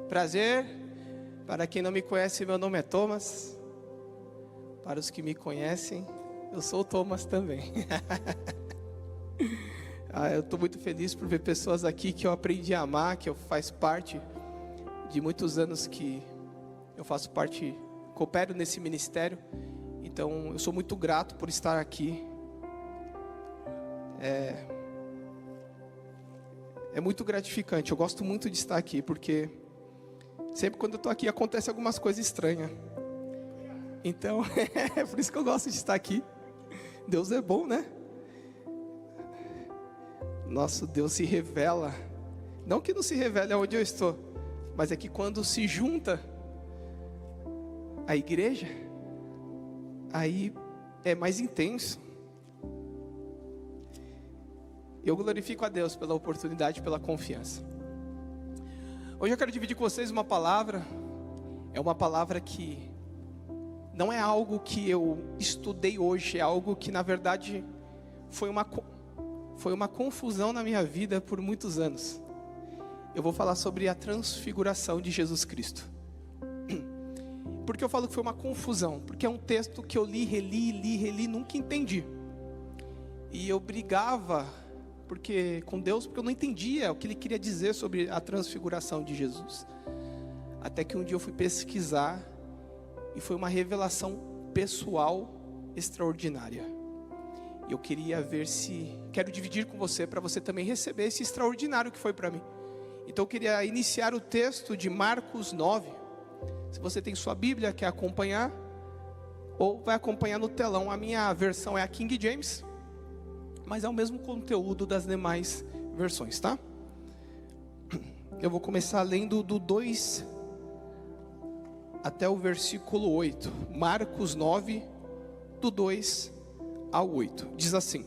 Prazer, para quem não me conhece, meu nome é Thomas. Para os que me conhecem, eu sou o Thomas também. Eu estou muito feliz por ver pessoas aqui que eu aprendi a amar, que eu faço parte de muitos anos que eu faço parte, coopero nesse ministério. Então eu sou muito grato por estar aqui. É muito gratificante, eu gosto muito de estar aqui, porque sempre quando eu estou aqui acontece algumas coisas estranhas. Então, é por isso que eu gosto de estar aqui. Deus é bom, né? Nosso Deus se revela. Não que não se revele onde eu estou, mas é que quando se junta a igreja, aí é mais intenso. Eu glorifico a Deus pela oportunidade, pela confiança. Hoje eu quero dividir com vocês uma palavra. É uma palavra que não é algo que eu estudei hoje. É algo que na verdade foi uma confusão na minha vida por muitos anos. Eu vou falar sobre a transfiguração de Jesus Cristo. Por que eu falo que foi uma confusão? Porque é um texto que eu reli, nunca entendi. E eu brigava com Deus, porque eu não entendia o que Ele queria dizer sobre a transfiguração de Jesus. Até que um dia eu fui pesquisar, e foi uma revelação pessoal extraordinária. Eu queria quero dividir com você, para você também receber esse extraordinário que foi para mim. Então eu queria iniciar o texto de Marcos 9. Se você tem sua Bíblia, quer acompanhar, ou vai acompanhar no telão. A minha versão é a King James, mas é o mesmo conteúdo das demais versões, tá? Eu vou começar lendo do 2 até o versículo 8. Marcos 9, do 2 ao 8. Diz assim: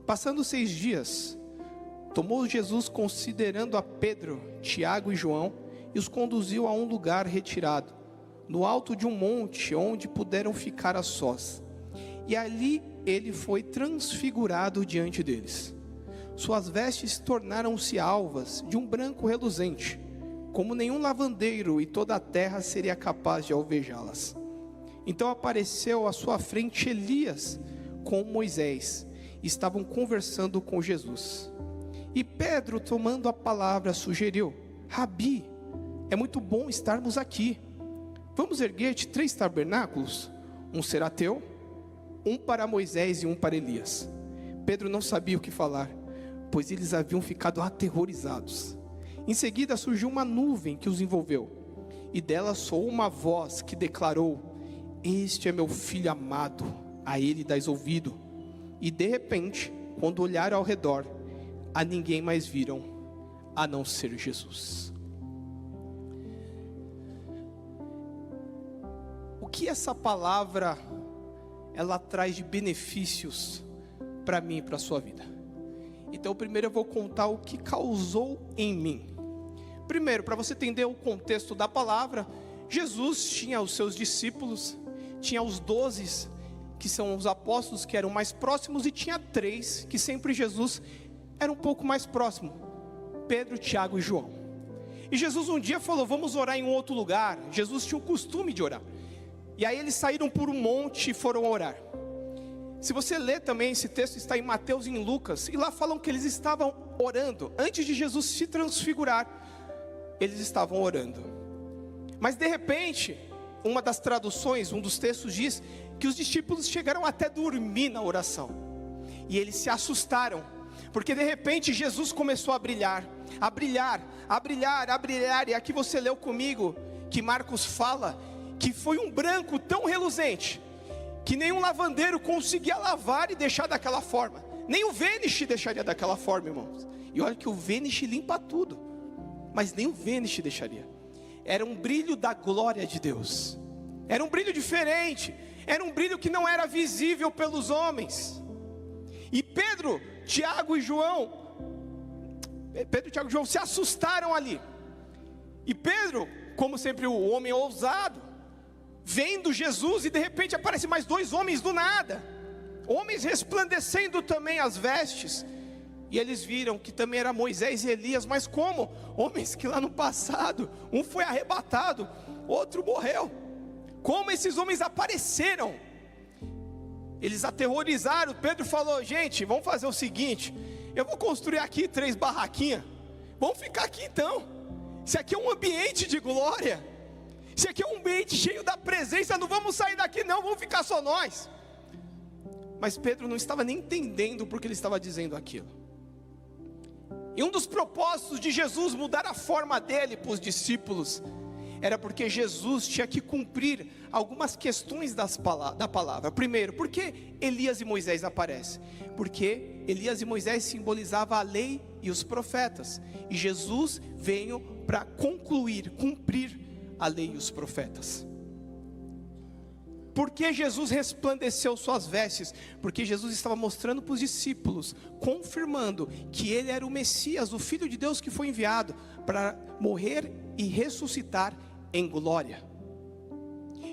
Passando 6 dias, tomou Jesus, considerando a Pedro, Tiago e João, e os conduziu a um lugar retirado, no alto de um monte, onde puderam ficar a sós. E ali ele foi transfigurado diante deles. Suas vestes tornaram-se alvas, de um branco reluzente, como nenhum lavandeiro, e toda a terra seria capaz de alvejá-las. Então apareceu à sua frente Elias com Moisés, e estavam conversando com Jesus. E Pedro, tomando a palavra, sugeriu: Rabi, é muito bom estarmos aqui. Vamos erguer-te 3 tabernáculos, um será teu, um para Moisés e um para Elias. Pedro não sabia o que falar, pois eles haviam ficado aterrorizados. Em seguida surgiu uma nuvem que os envolveu, e dela soou uma voz que declarou: Este é meu filho amado, a ele dais ouvido. E de repente, quando olharam ao redor, a ninguém mais viram, a não ser Jesus. O que essa palavra ela traz de benefícios para mim e para a sua vida? Então primeiro eu vou contar o que causou em mim. Primeiro, para você entender o contexto da palavra, Jesus tinha os seus discípulos, tinha os 12, que são os apóstolos que eram mais próximos, e tinha 3, que sempre Jesus era um pouco mais próximo: Pedro, Tiago e João. E Jesus um dia falou: vamos orar em um outro lugar. Jesus tinha o costume de orar. E aí eles saíram por um monte e foram orar. Se você ler também, esse texto está em Mateus e em Lucas, e lá falam que eles estavam orando. Antes de Jesus se transfigurar, eles estavam orando. Mas de repente, uma das traduções, um dos textos diz que os discípulos chegaram até dormir na oração. E eles se assustaram, porque de repente Jesus começou a brilhar, a brilhar, a brilhar, a brilhar. E aqui você leu comigo que Marcos fala que foi um branco tão reluzente que nenhum lavandeiro conseguia lavar e deixar daquela forma. Nem o Vanish deixaria daquela forma, irmãos. E olha que o Vanish limpa tudo, mas nem o Vanish deixaria. Era um brilho da glória de Deus. Era um brilho diferente. Era um brilho que não era visível pelos homens. E Pedro, Tiago e João se assustaram ali. E Pedro, como sempre o homem ousado, vendo Jesus, e de repente aparecem mais 2 homens do nada, homens resplandecendo também as vestes, E eles viram que também era Moisés e Elias, mas como? Homens que lá no passado, um foi arrebatado, outro morreu. Como esses homens apareceram? Eles aterrorizaram. Pedro falou: gente, vamos fazer o seguinte, eu vou construir aqui 3 barraquinhas, vamos ficar aqui então. Se aqui é um ambiente de glória, se aqui é um ambiente cheio da presença, não vamos sair daqui não, vamos ficar só nós. Mas Pedro não estava nem entendendo porque ele estava dizendo aquilo. E um dos propósitos de Jesus mudar a forma dele para os discípulos era porque Jesus tinha que cumprir algumas questões da palavra. Primeiro, por que Elias e Moisés aparecem? Porque Elias e Moisés simbolizavam a lei e os profetas, e Jesus veio para cumprir a lei e os profetas. Por que Jesus resplandeceu suas vestes? Porque Jesus estava mostrando para os discípulos, confirmando que ele era o Messias, o Filho de Deus que foi enviado para morrer e ressuscitar em glória.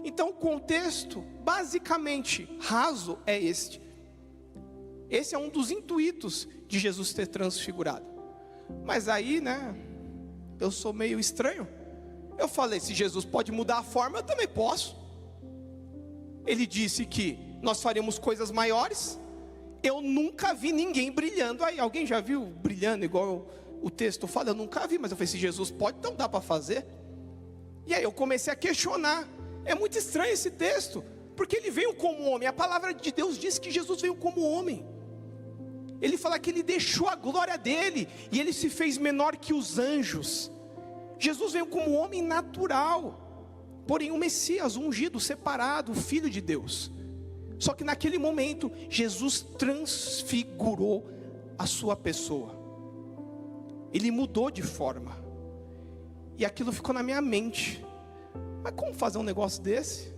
Então o contexto basicamente raso é este. Esse é um dos intuitos de Jesus ter transfigurado. Mas aí, né, eu sou meio estranho. Eu falei, se Jesus pode mudar a forma, eu também posso. Ele disse que nós faremos coisas maiores. Eu nunca vi ninguém brilhando aí. Alguém já viu brilhando igual o texto fala? Eu nunca vi, mas eu falei, se Jesus pode, então dá para fazer. E aí eu comecei a questionar. É muito estranho esse texto, porque ele veio como homem. A palavra de Deus diz que Jesus veio como homem. Ele fala que ele deixou a glória dele e ele se fez menor que os anjos. Jesus veio como homem natural, porém o Messias, o ungido, separado, o Filho de Deus. Só que naquele momento Jesus transfigurou a sua pessoa. Ele mudou de forma. E aquilo ficou na minha mente. Mas como fazer um negócio desse?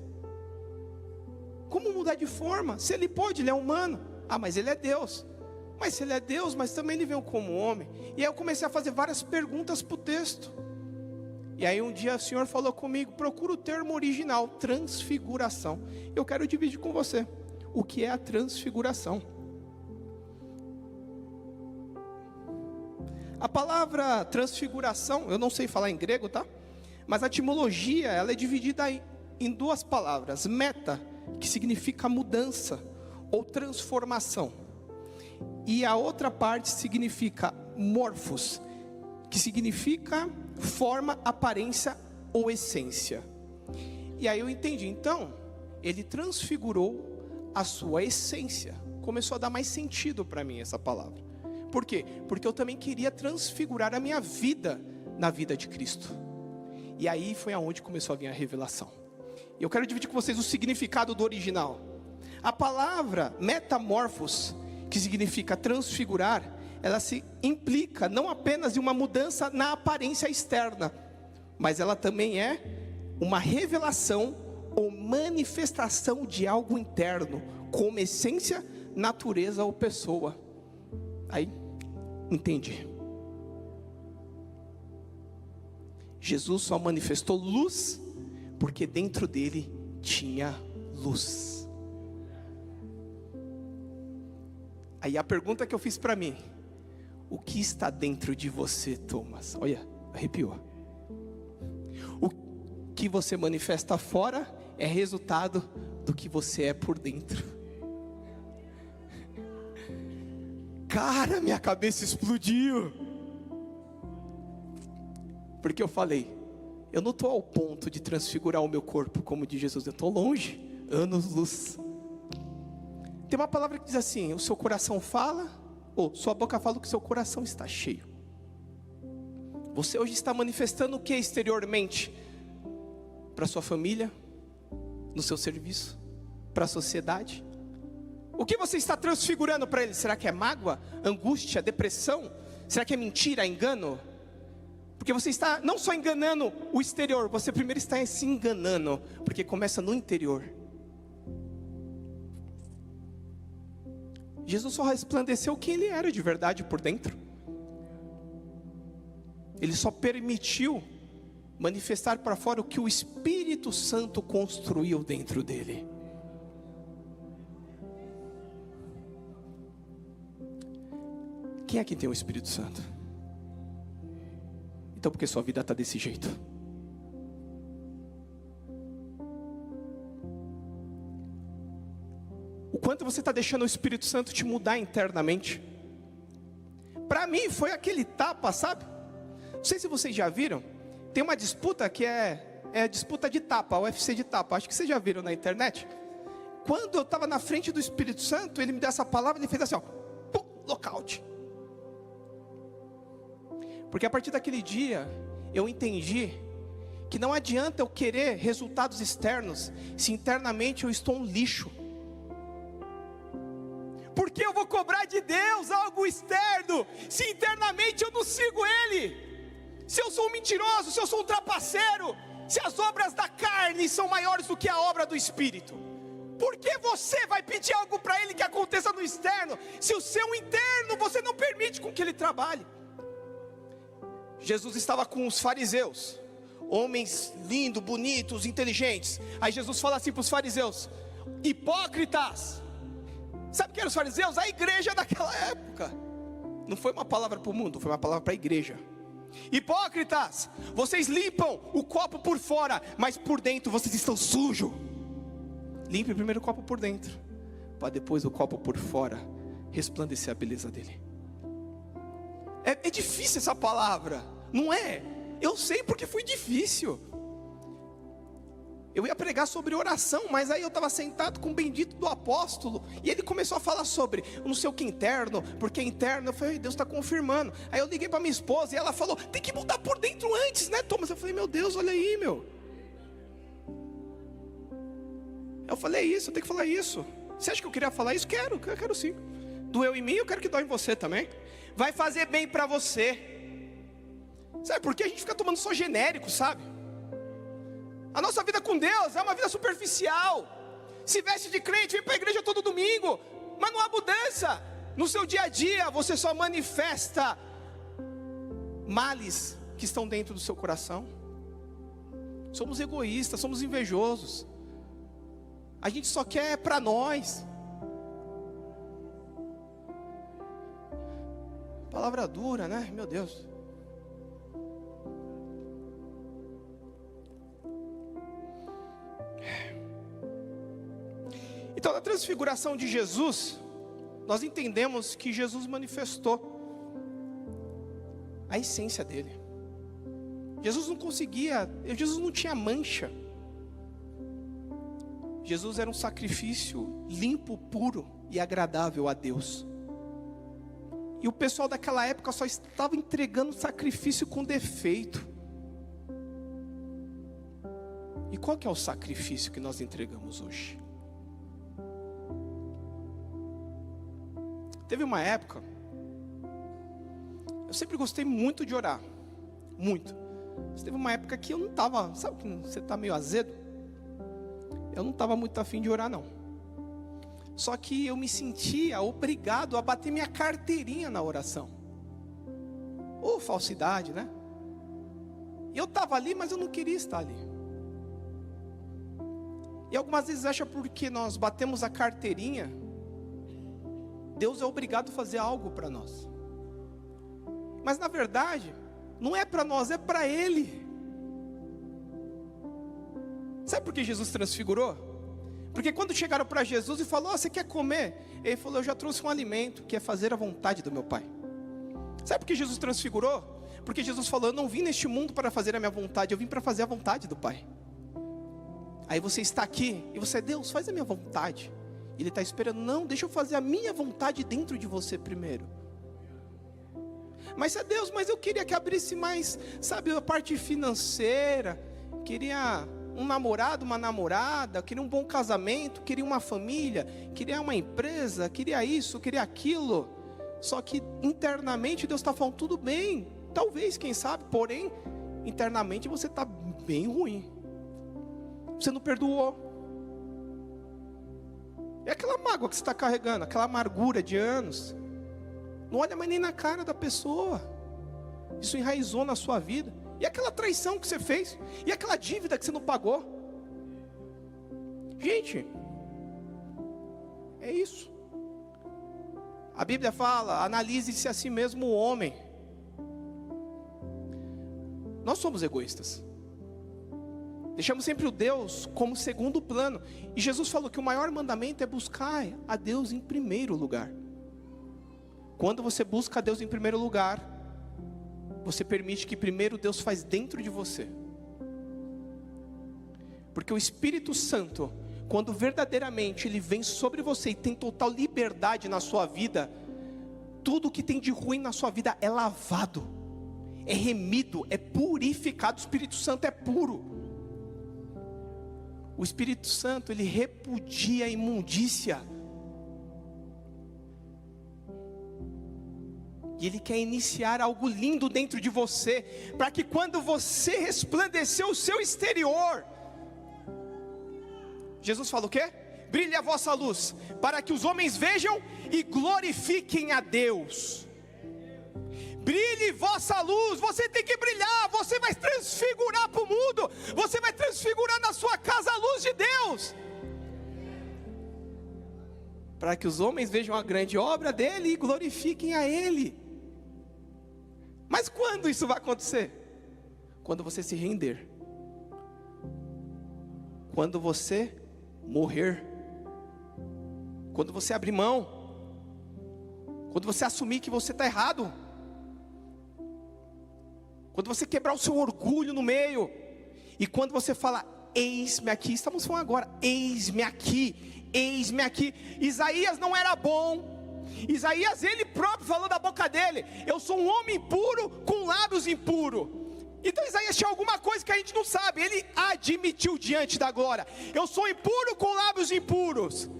Como mudar de forma? Se ele pode, ele é humano. Ah, mas ele é Deus. Mas se ele é Deus, mas também ele veio como homem. E aí eu comecei a fazer várias perguntas para o texto. E aí um dia o Senhor falou comigo, procura o termo original, transfiguração. Eu quero dividir com você o que é a transfiguração. A palavra transfiguração, eu não sei falar em grego, tá? Mas a etimologia, ela é dividida em 2 palavras. Meta, que significa mudança ou transformação. E a outra parte significa morphos, que significa forma, aparência ou essência. E aí eu entendi, então, ele transfigurou a sua essência. Começou a dar mais sentido para mim essa palavra. Por quê? Porque eu também queria transfigurar a minha vida na vida de Cristo. E aí foi aonde começou a vir a revelação. E eu quero dividir com vocês o significado do original. A palavra metamorfos, que significa transfigurar, ela se implica não apenas em uma mudança na aparência externa, mas ela também é uma revelação ou manifestação de algo interno, como essência, natureza ou pessoa. Aí, entendi. Jesus só manifestou luz, porque dentro dele tinha luz. Aí a pergunta que eu fiz para mim: o que está dentro de você, Thomas? Olha, arrepiou. O que você manifesta fora é resultado do que você é por dentro. Cara, minha cabeça explodiu. Porque eu falei, eu não estou ao ponto de transfigurar o meu corpo como de Jesus. Eu estou longe, anos-luz. Tem uma palavra que diz assim: o seu coração fala, ou sua boca fala o que seu coração está cheio. Você hoje está manifestando o que exteriormente? Para sua família, no seu serviço, para a sociedade? O que você está transfigurando para ele? Será que é mágoa, angústia, depressão? Será que é mentira, engano? Porque você está não só enganando o exterior, você primeiro está se enganando, porque começa no interior. Jesus só resplandeceu quem ele era de verdade por dentro. Ele só permitiu manifestar para fora o que o Espírito Santo construiu dentro dele. Quem aqui tem o Espírito Santo? Então por que sua vida está desse jeito? O quanto você está deixando o Espírito Santo te mudar internamente? Para mim foi aquele tapa, sabe? Não sei se vocês já viram. Tem uma disputa que é disputa de tapa, UFC de tapa. Acho que vocês já viram na internet. Quando eu estava na frente do Espírito Santo, ele me deu essa palavra, ele fez assim, ó, pum, lockout. Porque a partir daquele dia, eu entendi que não adianta eu querer resultados externos, se internamente eu estou um lixo. Por que eu vou cobrar de Deus algo externo, se internamente eu não sigo Ele? Se eu sou um mentiroso, se eu sou um trapaceiro, se as obras da carne são maiores do que a obra do Espírito, por que você vai pedir algo para Ele que aconteça no externo, se o seu interno você não permite com que Ele trabalhe? Jesus estava com os fariseus, homens lindos, bonitos, inteligentes. Aí Jesus fala assim para os fariseus: hipócritas. Sabe o que eram os fariseus? A igreja daquela época. Não foi uma palavra para o mundo, foi uma palavra para a igreja. Hipócritas, vocês limpam o copo por fora, mas por dentro vocês estão sujos. Limpe primeiro o copo por dentro, para depois o copo por fora resplandecer a beleza dele. É difícil essa palavra, não é? Eu sei porque foi difícil. Eu ia pregar sobre oração, mas aí eu estava sentado com o bendito do apóstolo, e ele começou a falar sobre não sei o que interno, porque interno. Eu falei, Deus está confirmando. Aí eu liguei para minha esposa e ela falou, tem que mudar por dentro antes, né, Thomas? Eu falei, meu Deus, olha aí, meu. Eu falei isso, eu tenho que falar isso. Você acha que eu queria falar isso? Eu quero sim. Doeu em mim, eu quero que dói em você também. Vai fazer bem para você. Sabe por que a gente fica tomando só genérico, sabe? A nossa vida com Deus é uma vida superficial. Se veste de crente, vem para a igreja todo domingo, mas não há mudança. No seu dia a dia, você só manifesta males que estão dentro do seu coração. Somos egoístas, somos invejosos. A gente só quer para nós. Palavra dura, né? Meu Deus. Então, na transfiguração de Jesus, nós entendemos que Jesus manifestou a essência dele. Jesus não tinha mancha. Jesus era um sacrifício limpo, puro e agradável a Deus. E o pessoal daquela época só estava entregando sacrifício com defeito. E qual que é o sacrifício que nós entregamos hoje? Teve uma época, eu sempre gostei muito de orar, muito. Mas teve uma época que eu não estava, sabe que você está meio azedo? Eu não estava muito afim de orar não. Só que eu me sentia obrigado a bater minha carteirinha na oração. Falsidade, né? E eu estava ali, mas eu não queria estar ali. E algumas vezes acha porque nós batemos a carteirinha, Deus é obrigado a fazer algo para nós. Mas na verdade, não é para nós, é para Ele. Sabe por que Jesus transfigurou? Porque quando chegaram para Jesus e falou, você quer comer? Ele falou, eu já trouxe um alimento, que é fazer a vontade do meu Pai. Sabe por que Jesus transfigurou? Porque Jesus falou, eu não vim neste mundo para fazer a minha vontade, eu vim para fazer a vontade do Pai. Aí você está aqui, e você, Deus, faz a minha vontade. Ele está esperando, não, deixa eu fazer a minha vontade dentro de você primeiro. Mas Deus, mas eu queria que abrisse mais, sabe, a parte financeira. Queria um namorado, uma namorada, queria um bom casamento, queria uma família, queria uma empresa, queria isso, queria aquilo. Só que internamente Deus está falando, tudo bem, talvez, quem sabe, porém, internamente você está bem ruim. Você não perdoou. É aquela mágoa que você está carregando, aquela amargura de anos. Não olha mais nem na cara da pessoa. Isso enraizou na sua vida. E aquela traição que você fez? E aquela dívida que você não pagou? Gente, é isso. A Bíblia fala, analise-se a si mesmo o homem. Nós somos egoístas. Deixamos sempre o Deus como segundo plano. E Jesus falou que o maior mandamento é buscar a Deus em primeiro lugar. Quando você busca a Deus em primeiro lugar, você permite que primeiro Deus faz dentro de você. Porque o Espírito Santo, quando verdadeiramente Ele vem sobre você e tem total liberdade na sua vida, tudo que tem de ruim na sua vida é lavado, é remido, é purificado. O Espírito Santo é puro. O Espírito Santo, ele repudia a imundícia. E ele quer iniciar algo lindo dentro de você, para que quando você resplandecer o seu exterior, Jesus falou o quê? Brilhe a vossa luz, para que os homens vejam e glorifiquem a Deus. Brilhe vossa luz, você tem que brilhar, você vai transfigurar para o mundo, você vai transfigurar na sua casa a luz de Deus, para que os homens vejam a grande obra dele e glorifiquem a Ele. Mas quando isso vai acontecer? Quando você se render, quando você morrer, quando você abrir mão, quando você assumir que você está errado, quando você quebrar o seu orgulho no meio, e quando você fala, eis-me aqui, estamos falando agora, eis-me aqui, eis-me aqui. Isaías não era bom, Isaías ele próprio falou da boca dele, eu sou um homem impuro com lábios impuros. Então Isaías tinha alguma coisa que a gente não sabe, ele admitiu diante da glória, eu sou impuro com lábios impuros.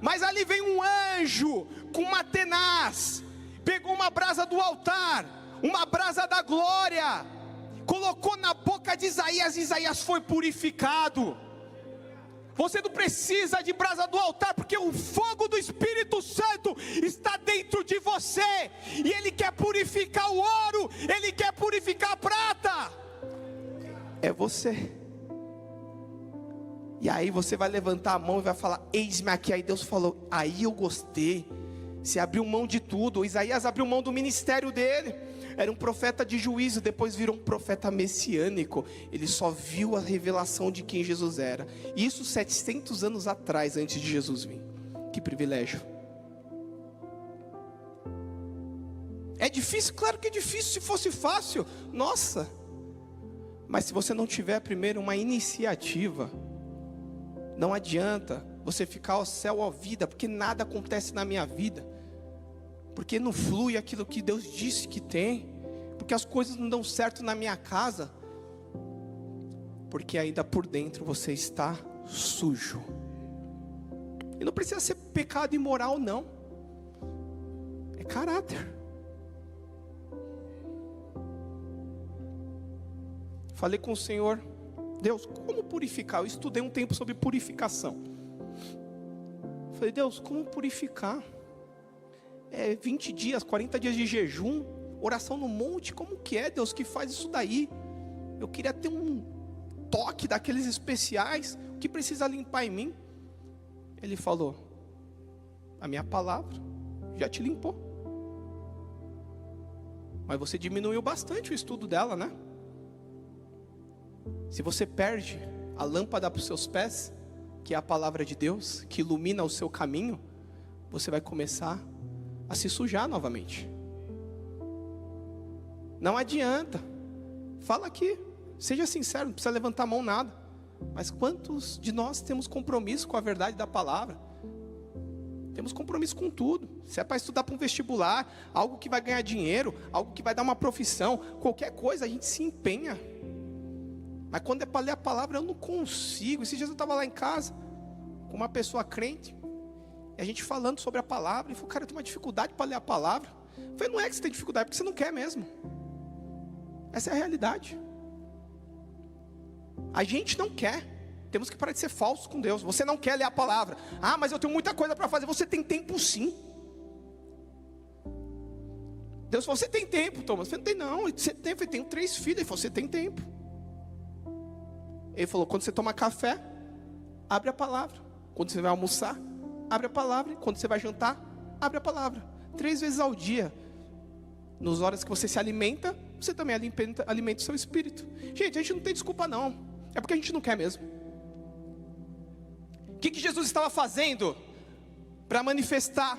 Mas ali vem um anjo com uma tenaz, pegou uma brasa do altar, uma brasa da glória, colocou na boca de Isaías, e Isaías foi purificado. Você não precisa de brasa do altar, porque o fogo do Espírito Santo está dentro de você, e Ele quer purificar o ouro, Ele quer purificar a prata. É você. E aí você vai levantar a mão e vai falar, eis-me aqui. Aí Deus falou, aí eu gostei. Você abriu mão de tudo. Isaías abriu mão do ministério dele. Era um profeta de juízo, depois virou um profeta messiânico. Ele só viu a revelação de quem Jesus era. Isso 700 anos atrás, antes de Jesus vir. Que privilégio. É difícil? Claro que é difícil. Se fosse fácil, nossa. Mas se você não tiver primeiro uma iniciativa, não adianta você ficar ao céu, à vida, porque nada acontece na minha vida, porque não flui aquilo que Deus disse que tem, porque as coisas não dão certo na minha casa, porque ainda por dentro você está sujo. E não precisa ser pecado imoral não, é caráter. Falei com o Senhor, Deus, como purificar? Eu estudei um tempo sobre purificação. Falei, Deus, como purificar? 20 dias, 40 dias de jejum, oração no monte, como que é, Deus, que faz isso daí? Eu queria ter um toque daqueles especiais, o que precisa limpar em mim? Ele falou, a minha palavra já te limpou. Mas você diminuiu bastante o estudo dela, né? Se você perde a lâmpada para os seus pés, que é a palavra de Deus, que ilumina o seu caminho, você vai começar a se sujar novamente. Não adianta. Fala aqui, seja sincero, não precisa levantar a mão nada. Mas quantos de nós temos compromisso com a verdade da palavra? Temos compromisso com tudo. Se é para estudar para um vestibular, algo que vai ganhar dinheiro, algo que vai dar uma profissão, qualquer coisa, a gente se empenha. Mas quando é para ler a palavra, eu não consigo. Esses dias eu estava lá em casa, com uma pessoa crente, e a gente falando sobre a palavra, e falou, cara, eu tenho uma dificuldade para ler a palavra. Eu falei, não é que você tem dificuldade, é porque você não quer mesmo. Essa é a realidade. A gente não quer. Temos que parar de ser falsos com Deus. Você não quer ler a palavra. Ah, mas eu tenho muita coisa para fazer. Você tem tempo sim. Deus falou, você tem tempo, Thomas? Eu falei, não, você tem tempo. Eu tenho 3 filhos. Ele falou, você tem tempo. Ele falou, quando você toma café, abre a palavra. Quando você vai almoçar, abre a palavra. Quando você vai jantar, abre a palavra. 3 vezes ao dia. Nas horas que você se alimenta, você também alimenta o seu espírito. Gente, a gente não tem desculpa não. É porque a gente não quer mesmo. O que Jesus estava fazendo para manifestar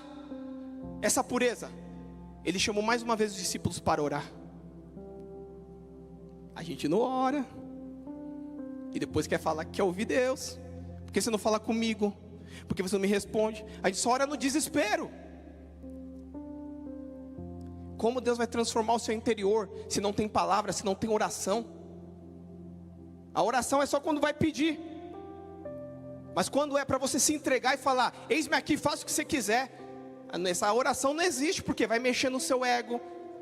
essa pureza? Ele chamou mais uma vez os discípulos para orar. A gente não ora. E depois quer falar que quer ouvir Deus. Por que você não fala comigo? Por que você não me responde? A gente só ora no desespero. Como Deus vai transformar o seu interior se não tem palavra, se não tem oração? A oração é só quando vai pedir. Mas quando é para você se entregar e falar, eis-me aqui, faça o que você quiser, essa oração não existe, porque vai mexer no seu ego,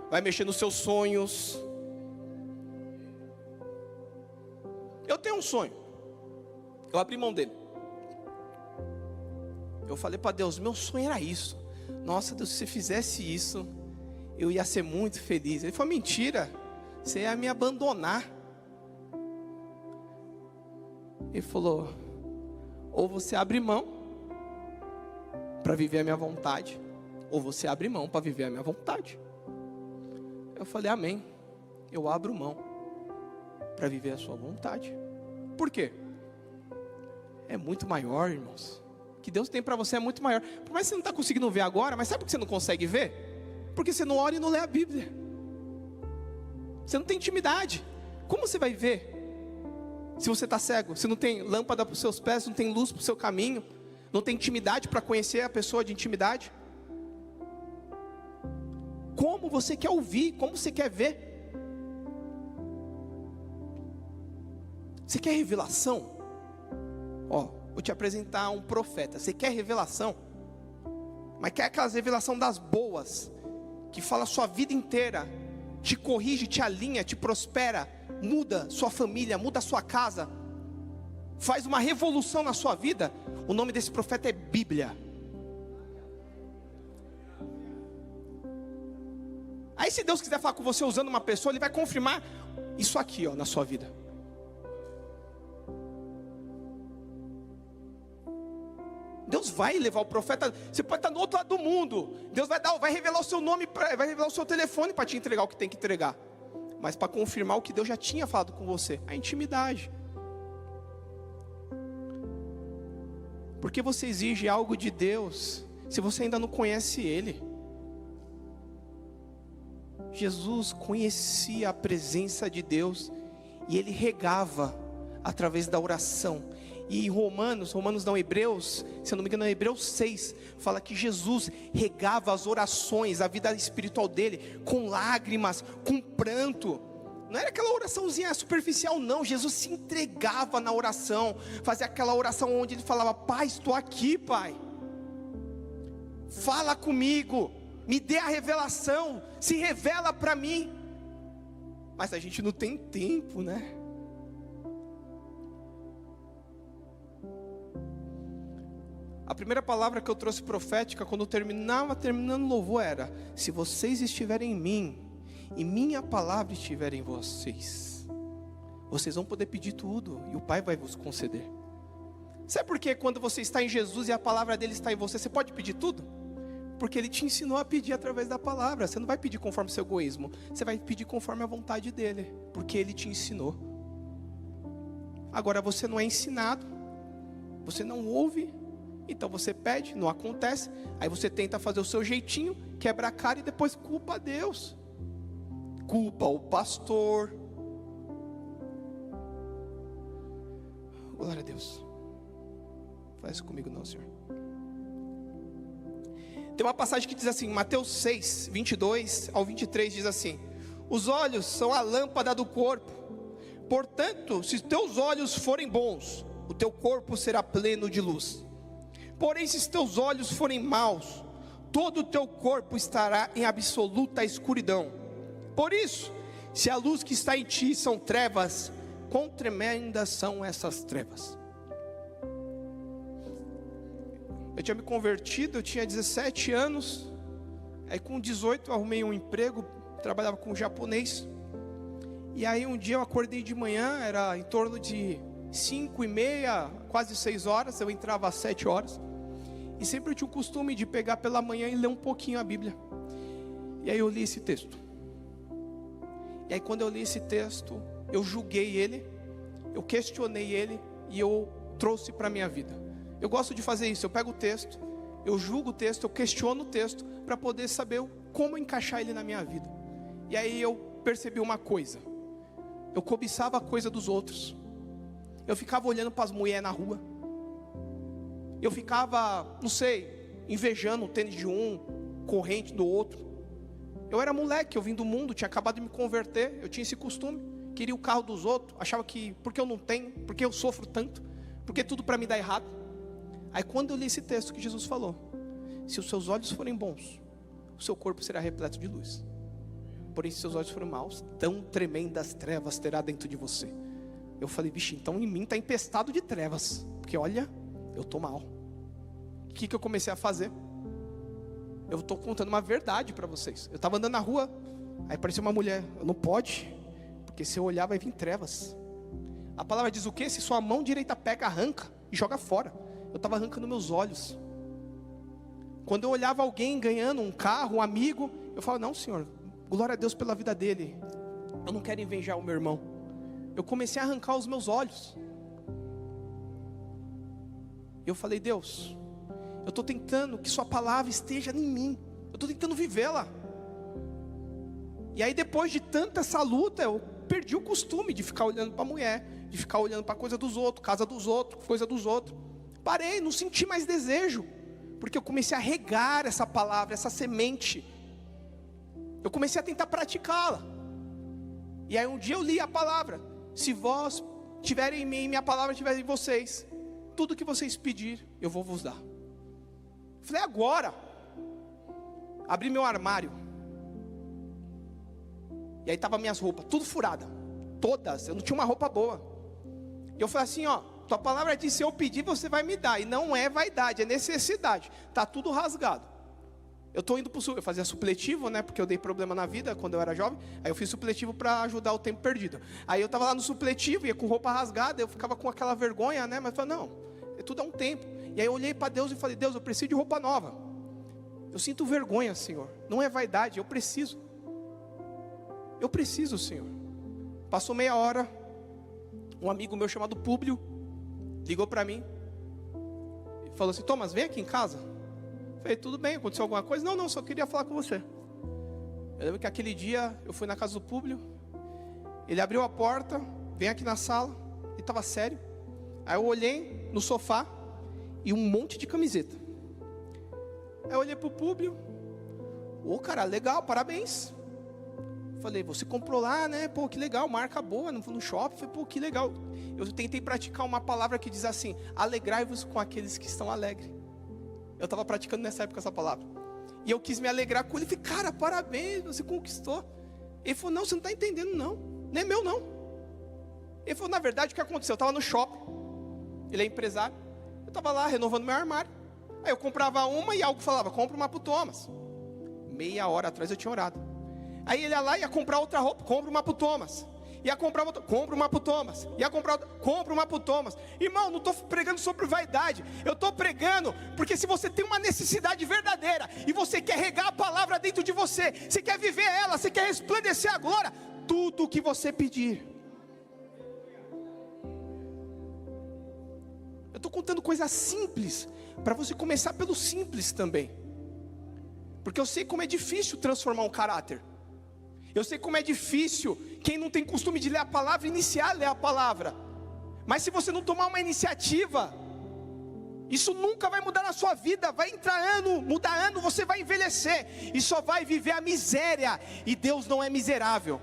vai mexer nos seus sonhos. Eu tenho um sonho, eu abri mão dele. Eu falei para Deus, meu sonho era isso. Nossa Deus, se você fizesse isso, eu ia ser muito feliz. Ele falou, mentira, você ia me abandonar. Ele falou, ou você abre mão para viver a minha vontade, ou você abre mão para viver a minha vontade. Eu falei, amém, eu abro mão para viver a sua vontade. Por quê? É muito maior, irmãos. O que Deus tem para você é muito maior. Por mais que você não está conseguindo ver agora, mas sabe por que você não consegue ver? Porque você não ora e não lê a Bíblia. Você não tem intimidade. Como você vai ver se você está cego? Se não tem lâmpada para os seus pés, não tem luz para o seu caminho, não tem intimidade para conhecer a pessoa de intimidade? Como você quer ouvir? Como você quer ver? Você quer revelação? Vou te apresentar um profeta. Você quer revelação? Mas quer aquelas revelação das boas, que fala a sua vida inteira, te corrige, te alinha, te prospera, muda sua família, muda a sua casa, faz uma revolução na sua vida? O nome desse profeta é Bíblia. Aí se Deus quiser falar com você usando uma pessoa, Ele vai confirmar isso aqui na sua vida. Deus vai levar o profeta. Você pode estar no outro lado do mundo. Deus vai revelar o seu nome, vai revelar o seu telefone para te entregar o que tem que entregar. Mas para confirmar o que Deus já tinha falado com você, a intimidade. Porque você exige algo de Deus se você ainda não conhece Ele? Jesus conhecia a presença de Deus e Ele regava através da oração. E em Hebreus, se eu não me engano, Hebreus 6, fala que Jesus regava as orações, a vida espiritual dele, com lágrimas, com pranto. Não era aquela oraçãozinha superficial não, Jesus se entregava na oração, fazia aquela oração onde ele falava, Pai, estou aqui, Pai, fala comigo, me dê a revelação, se revela para mim. Mas a gente não tem tempo, né? A primeira palavra que eu trouxe profética, quando terminando o louvor, era: se vocês estiverem em mim, e minha palavra estiver em vocês, vocês vão poder pedir tudo, e o Pai vai vos conceder. Sabe por que quando você está em Jesus e a palavra dele está em você, você pode pedir tudo? Porque ele te ensinou a pedir através da palavra. Você não vai pedir conforme o seu egoísmo, você vai pedir conforme a vontade dele, porque ele te ensinou. Agora você não é ensinado, você não ouve, então você pede, não acontece, aí você tenta fazer o seu jeitinho, quebra a cara e depois culpa a Deus, culpa o pastor. Glória a Deus. Faz isso comigo não, Senhor. Tem uma passagem que diz assim, Mateus 6, 22 ao 23, diz assim: os olhos são a lâmpada do corpo. Portanto, se teus olhos forem bons, o teu corpo será pleno de luz. Porém, se os teus olhos forem maus, todo o teu corpo estará em absoluta escuridão. Por isso, se a luz que está em ti são trevas, quão tremendas são essas trevas. Eu tinha me convertido, eu tinha 17 anos. Aí com 18 eu arrumei um emprego, trabalhava com japonês. E aí um dia eu acordei de manhã, era em torno de 5:30, quase 6 horas, eu entrava às 7 horas. E sempre eu tinha o costume de pegar pela manhã e ler um pouquinho a Bíblia. E aí eu li esse texto. E aí quando eu li esse texto, eu julguei ele, eu questionei ele e eu trouxe para a minha vida. Eu gosto de fazer isso, eu pego o texto, eu julgo o texto, eu questiono o texto para poder saber como encaixar ele na minha vida. E aí eu percebi uma coisa: eu cobiçava a coisa dos outros. Eu ficava olhando para as mulheres na rua. Eu ficava, não sei, invejando o tênis de um, corrente do outro. Eu era moleque, eu vim do mundo, tinha acabado de me converter, eu tinha esse costume. Queria o carro dos outros, achava que, porque eu não tenho, porque eu sofro tanto, porque tudo para mim dá errado. Aí quando eu li esse texto que Jesus falou: se os seus olhos forem bons, o seu corpo será repleto de luz. Porém, se seus olhos forem maus, tão tremendas trevas terá dentro de você. Eu falei: vixe, então em mim está empestado de trevas, porque olha, eu estou mal. O que eu comecei a fazer? Eu estou contando uma verdade para vocês. Eu estava andando na rua, aí apareceu uma mulher. Eu: não pode, porque se eu olhar vai vir trevas. A palavra diz o quê? Se sua mão direita pega, arranca e joga fora. Eu estava arrancando meus olhos. Quando eu olhava alguém ganhando um carro, um amigo, eu falava: não, Senhor, glória a Deus pela vida dele, eu não quero invejar o meu irmão. Eu comecei a arrancar os meus olhos. Eu falei: Deus, eu estou tentando que sua palavra esteja em mim, eu estou tentando vivê-la. E aí depois de tanta essa luta, eu perdi o costume de ficar olhando para a mulher, de ficar olhando para a coisa dos outros, casa dos outros, coisa dos outros. Parei, não senti mais desejo, porque eu comecei a regar essa palavra, essa semente. Eu comecei a tentar praticá-la. E aí um dia eu li a palavra: se vós tiverem em mim, minha palavra estiver em vocês, tudo que vocês pedir, eu vou vos dar. Falei: agora. Abri meu armário. E aí estavam minhas roupas, tudo furada. Todas, eu não tinha uma roupa boa. E eu falei assim: ó, tua palavra diz, se eu pedir você vai me dar. E não é vaidade, é necessidade. Está tudo rasgado. Eu estou indo para o eu fazia supletivo, né? Porque eu dei problema na vida quando eu era jovem. Aí eu fiz supletivo para ajudar o tempo perdido. Aí eu estava lá no supletivo, ia com roupa rasgada. Eu ficava com aquela vergonha, né? Mas eu falei: não, tudo é um tempo. E aí eu olhei para Deus e falei: Deus, eu preciso de roupa nova. Eu sinto vergonha, Senhor. Não é vaidade, eu preciso. Eu preciso, Senhor. Passou meia hora, um amigo meu chamado Públio ligou para mim e falou assim: Thomas, vem aqui em casa. Eu falei: tudo bem, aconteceu alguma coisa? Não, só queria falar com você. Eu lembro que aquele dia eu fui na casa do Públio. Ele abriu a porta, vem aqui na sala. Ele estava sério. Aí eu olhei no sofá e um monte de camiseta. Aí eu olhei pro Públio: ô, cara, legal, parabéns. Falei: você comprou lá, né? Pô, que legal, marca boa, no shopping. Falei: pô, que legal. Eu tentei praticar uma palavra que diz assim: alegrai-vos com aqueles que estão alegres. Eu estava praticando nessa época essa palavra. E eu quis me alegrar com ele. Falei: cara, parabéns, você conquistou. Ele falou: não, você não está entendendo não. Não é meu não. Ele falou: na verdade o que aconteceu? Eu estava no shopping. Ele é empresário. Eu estava lá renovando meu armário. Aí eu comprava uma e algo falava: compra uma pro Thomas. Meia hora atrás eu tinha orado. Aí ele ia lá e ia comprar outra roupa: compra uma pro Thomas. Ia comprar outra, compra uma pro Thomas. Ia comprar outra, compra uma pro Thomas. Irmão, não estou pregando sobre vaidade. Eu estou pregando porque se você tem uma necessidade verdadeira e você quer regar a palavra dentro de você, você quer viver ela, você quer resplandecer a glória, tudo o que você pedir. Eu estou contando coisas simples para você começar pelo simples também, porque eu sei como é difícil transformar um caráter. Eu sei como é difícil quem não tem costume de ler a palavra iniciar a ler a palavra. Mas se você não tomar uma iniciativa, isso nunca vai mudar na sua vida. Vai entrar ano, mudar ano, você vai envelhecer e só vai viver a miséria. E Deus não é miserável.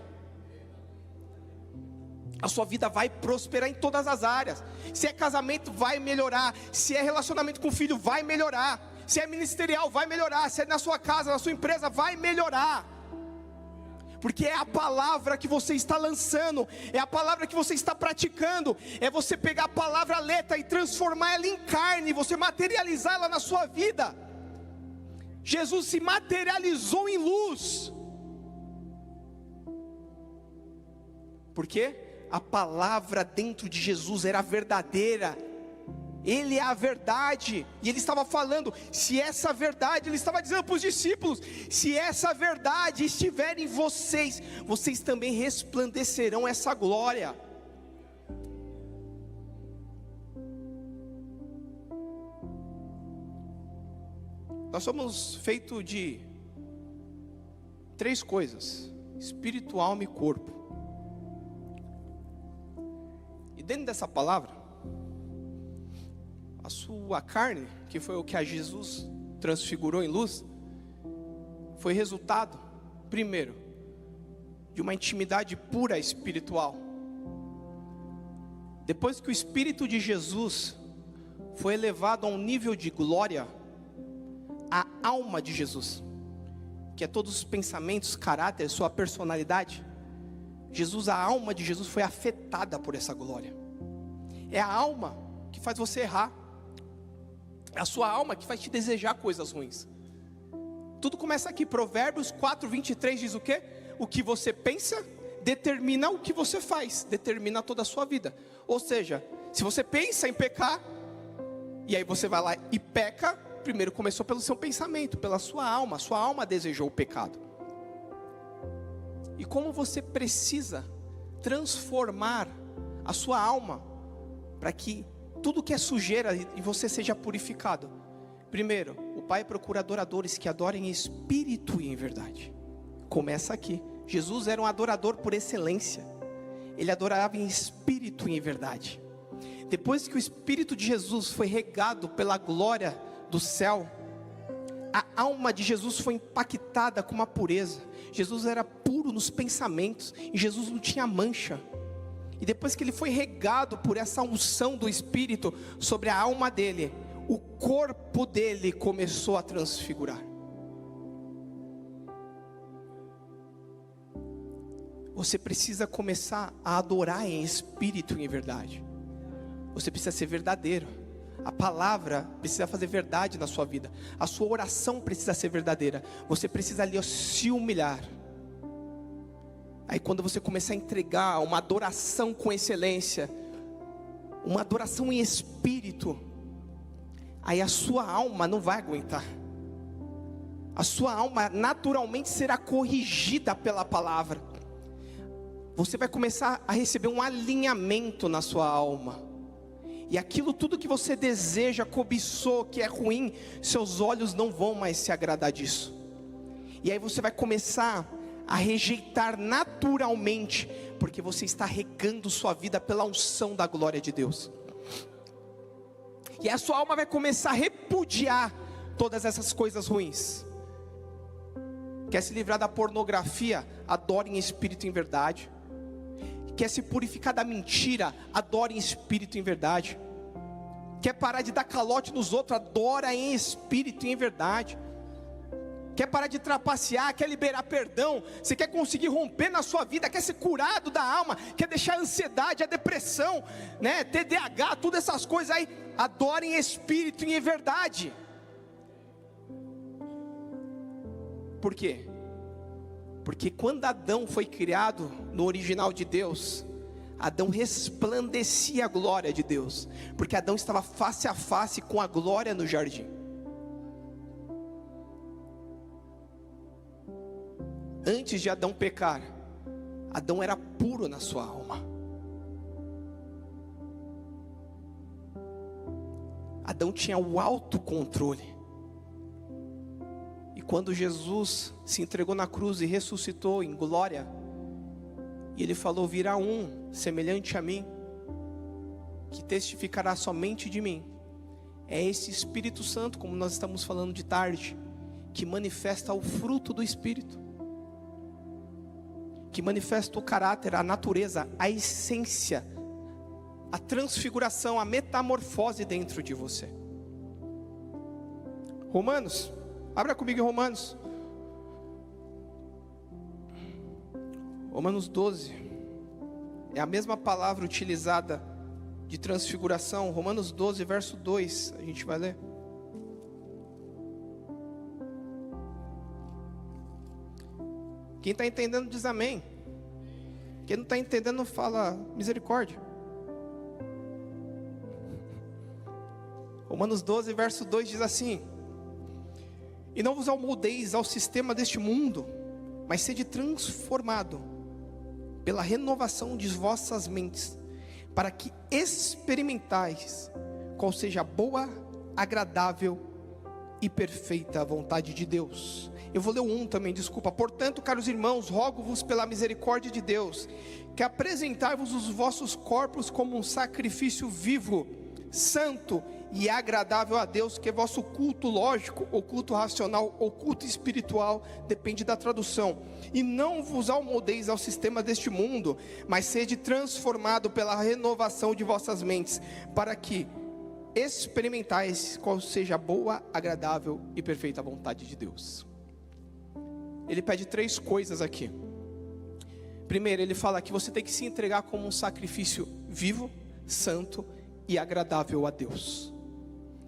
A sua vida vai prosperar em todas as áreas. Se é casamento, vai melhorar. Se é relacionamento com o filho, vai melhorar. Se é ministerial, vai melhorar. Se é na sua casa, na sua empresa, vai melhorar. Porque é a palavra que você está lançando, é a palavra que você está praticando. É você pegar a palavra letra e transformar ela em carne, você materializá-la na sua vida. Jesus se materializou em luz. Por quê? A palavra dentro de Jesus era verdadeira. Ele é a verdade. E ele estava falando, se essa verdade, ele estava dizendo para os discípulos, se essa verdade estiver em vocês, vocês também resplandecerão essa glória. Nós somos feitos de 3 coisas: espírito, alma e corpo. E dentro dessa palavra, a sua carne, que foi o que a Jesus transfigurou em luz, foi resultado, primeiro, de uma intimidade pura espiritual. Depois que o Espírito de Jesus foi elevado a um nível de glória, a alma de Jesus, que é todos os pensamentos, caráter, sua personalidade, a alma de Jesus foi afetada por essa glória. É a alma que faz você errar. É a sua alma que faz te desejar coisas ruins. Tudo começa aqui. Provérbios 4:23 diz o quê? O que você pensa determina o que você faz, determina toda a sua vida. Ou seja, se você pensa em pecar, e aí você vai lá e peca, primeiro começou pelo seu pensamento, pela sua alma desejou o pecado. E como você precisa transformar a sua alma, para que tudo que é sujeira e você seja purificado. Primeiro, o Pai procura adoradores que adorem em espírito e em verdade. Começa aqui. Jesus era um adorador por excelência. Ele adorava em espírito e em verdade. Depois que o Espírito de Jesus foi regado pela glória do céu, a alma de Jesus foi impactada com uma pureza. Jesus era puro nos pensamentos, e Jesus não tinha mancha. E depois que ele foi regado por essa unção do Espírito sobre a alma dele, o corpo dele começou a transfigurar. Você precisa começar a adorar em espírito e em verdade. Você precisa ser verdadeiro. A palavra precisa fazer verdade na sua vida. A sua oração precisa ser verdadeira. Você precisa ali se humilhar. Aí quando você começar a entregar uma adoração com excelência, uma adoração em espírito, aí a sua alma não vai aguentar. A sua alma naturalmente será corrigida pela palavra. Você vai começar a receber um alinhamento na sua alma. E aquilo tudo que você deseja, cobiçou, que é ruim, seus olhos não vão mais se agradar disso. E aí você vai começar a rejeitar naturalmente, porque você está regando sua vida pela unção da glória de Deus. E a sua alma vai começar a repudiar todas essas coisas ruins. Quer se livrar da pornografia? Adore em espírito e em verdade. Quer se purificar da mentira? Adore em espírito e em verdade. Quer parar de dar calote nos outros? Adora em espírito e em verdade. Quer parar de trapacear? Quer liberar perdão? Você quer conseguir romper na sua vida? Quer ser curado da alma? Quer deixar a ansiedade, a depressão, né? TDAH, todas essas coisas aí? Adore em espírito e em verdade. Por quê? Porque quando Adão foi criado no original de Deus, Adão resplandecia a glória de Deus, porque Adão estava face a face com a glória no jardim. Antes de Adão pecar, Adão era puro na sua alma. Adão tinha o autocontrole. E quando Jesus se entregou na cruz e ressuscitou em glória, e ele falou: virá um semelhante a mim, que testificará somente de mim. É esse Espírito Santo, como nós estamos falando de tarde, que manifesta o fruto do Espírito, que manifesta o caráter, a natureza, a essência, a transfiguração, a metamorfose dentro de você. Romanos, abra comigo em Romanos 12, é a mesma palavra utilizada de transfiguração. Romanos 12, verso 2, a gente vai ler. Quem está entendendo diz amém. Quem não está entendendo fala misericórdia. Romanos 12, verso 2 diz assim: e não vos amoldeis ao sistema deste mundo, mas sede transformado pela renovação de vossas mentes, para que experimentais qual seja a boa, agradável e perfeita vontade de Deus. Eu vou ler o 1 também, desculpa. Portanto, caros irmãos, rogo-vos pela misericórdia de Deus, que apresentai-vos os vossos corpos como um sacrifício vivo, santo e agradável a Deus, que é vosso culto lógico, ou culto racional, ou culto espiritual, depende da tradução. E não vos amoldeis ao sistema deste mundo, mas sede transformado pela renovação de vossas mentes, para que experimentais qual seja a boa, agradável e perfeita vontade de Deus. Ele pede 3 coisas aqui. Primeiro, ele fala que você tem que se entregar como um sacrifício vivo, santo e agradável a Deus.